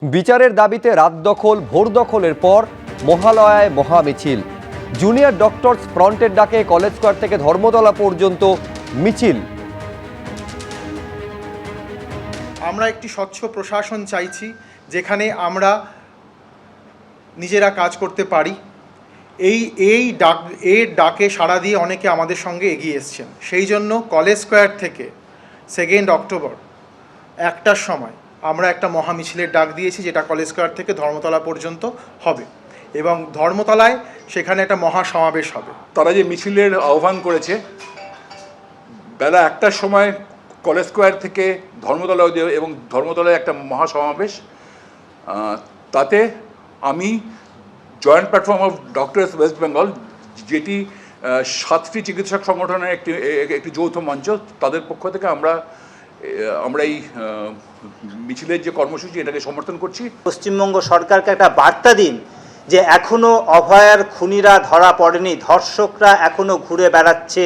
বিচারের দাবিতে রাত দখল ভোর দখলের পর মহালয়ায় মহামিছিল। জুনিয়র ডক্টরস ফ্রন্টের ডাকে কলেজ স্কোয়ার থেকে ধর্মতলা পর্যন্ত মিছিল। আমরা একটি স্বচ্ছ প্রশাসন চাইছি, যেখানে আমরা নিজেরা কাজ করতে পারি। এই ডাকে সাড়া দিয়ে অনেকে আমাদের সঙ্গে এগিয়ে এসছেন। সেই জন্য কলেজ স্কোয়ার থেকে 2 অক্টোবর 1টার সময় আমরা একটা মহামিছিলের ডাক দিয়েছি, যেটা কলেজ স্কোয়ার থেকে ধর্মতলা পর্যন্ত হবে এবং ধর্মতলায় সেখানে একটা মহা সমাবেশ হবে। তারা যে মিছিলের আহ্বান করেছে বেলা 1টার সময় কলেজ স্কোয়ার থেকে ধর্মতলা এবং ধর্মতলায় একটা মহাসমাবেশ, তাতে আমি joint platform of doctors West Bengal, যেটি 7টি চিকিৎসক সংগঠনের একটি যৌথ মঞ্চ, তাদের পক্ষ থেকে আমরা এই মিছিলের যে কর্মসূচি এটাকে সমর্থন করছি। পশ্চিমবঙ্গ সরকারকে একটা বার্তা দিন যে এখনও অভয়ার খুনিরা ধরা পড়েনি, ধর্ষকরা এখনও ঘুরে বেড়াচ্ছে।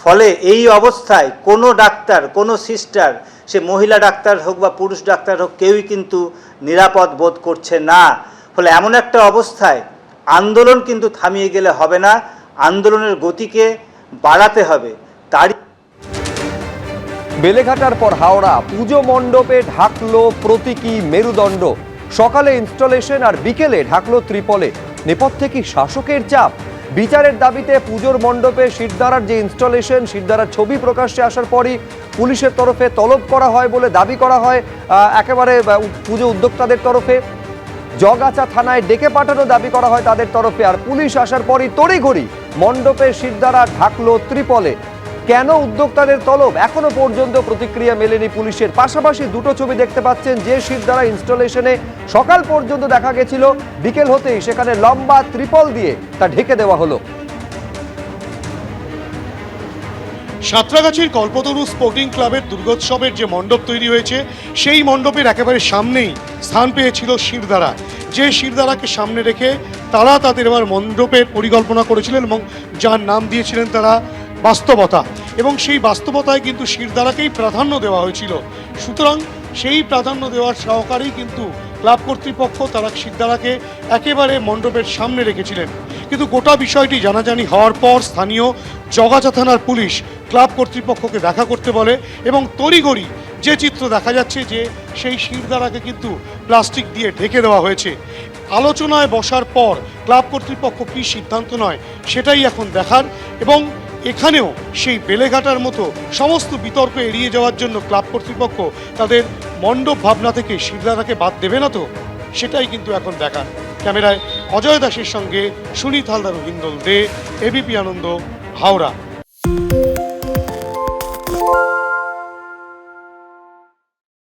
ফলে এই অবস্থায় কোনো ডাক্তার, কোনো সিস্টার, সে মহিলা ডাক্তার হোক বা পুরুষ ডাক্তার হোক, কেউই কিন্তু নিরাপদ বোধ করছে না। ফলে এমন একটা অবস্থায় আন্দোলন কিন্তু থামিয়ে গেলে হবে না, আন্দোলনের গতিকে বাড়াতে হবে। তারই বেলেঘাটার পর হাওড়া, পুজো মণ্ডপে ঢাকলো প্রতীকী মেরুদণ্ড। সকালে ইনস্টলেশন আর বিকেলে ঢাকলো ত্রিপলে। নেপথ্যে কি শাসকের চাপ? বিচারের দাবিতে পুজোর মণ্ডপে শিরদাঁড়ার যে ইনস্টলেশন, শিরদাঁড়ার ছবি প্রকাশ্যে আসার পরই পুলিশের তরফে তলব করা হয় বলে দাবি করা হয় একেবারে পুজো উদ্যোক্তাদের তরফে। জগাছা থানায় ডেকে পাঠানো দাবি করা হয় তাদের তরফে। আর পুলিশ আসার পরই তড়িঘড়ি মণ্ডপের শিরদাঁড়া ঢাকলো ত্রিপলে। কেন উদ্যোক্তাদের তলব? এখনো পর্যন্ত প্রতিক্রিয়া মেলেনি পুলিশের। পাশাপাশি দুটো ছবি দেখতে পাচ্ছেন, যে শিরদাঁড়া ইনস্টলেশনে সকাল পর্যন্ত দেখা গেছিল, বিকেল হতেই সেখানে লম্বা ত্রিপল দিয়ে তা ঢেকে দেওয়া হলো। সাঁতরাগাছির কল্পতরু স্পোর্টিং ক্লাবের দুর্গোৎসবের যে মণ্ডপ তৈরি হয়েছে, সেই মণ্ডপের একেবারে সামনেই স্থান পেয়েছিল শিরদাঁড়া। যে শিরদাঁড়াকে সামনে রেখে তারা তাদের এবার মণ্ডপের পরিকল্পনা করেছিলেন এবং যার নাম দিয়েছিলেন তারা বাস্তবতা, এবং সেই বাস্তবতায় কিন্তু শিরদাঁড়াকেই প্রাধান্য দেওয়া হয়েছিল। সুতরাং সেই প্রাধান্য দেওয়ার সহকারেই কিন্তু ক্লাব কর্তৃপক্ষ তারা শিরদাঁড়াকে একেবারে মণ্ডপের সামনে রেখেছিলেন। কিন্তু গোটা বিষয়টি জানাজানি হওয়ার পর স্থানীয় জগাছা থানার পুলিশ ক্লাব কর্তৃপক্ষকে দেখা করতে বলে এবং তড়িঘড়ি যে চিত্র দেখা যাচ্ছে, যে সেই শিরদাঁড়াকে কিন্তু প্লাস্টিক দিয়ে ঢেকে দেওয়া হয়েছে। আলোচনায় বসার পর ক্লাব কর্তৃপক্ষ কী সিদ্ধান্ত নয় সেটাই এখন দেখার, এবং এখানেও সেই বেলেঘাটার মতো সমস্ত বিতর্ক এড়িয়ে যাওয়ার জন্য ক্লাব কর্তৃপক্ষ তাদের মণ্ডপ ভাবনা থেকে শিরদাঁড়াকে বাদ দেবে না তো, সেটাই কিন্তু এখন দেখার। ক্যামেরায় অজয় দাসের সঙ্গে সুনীত হালদার, হিন্দল দে, এবিপি আনন্দ, হাওড়া।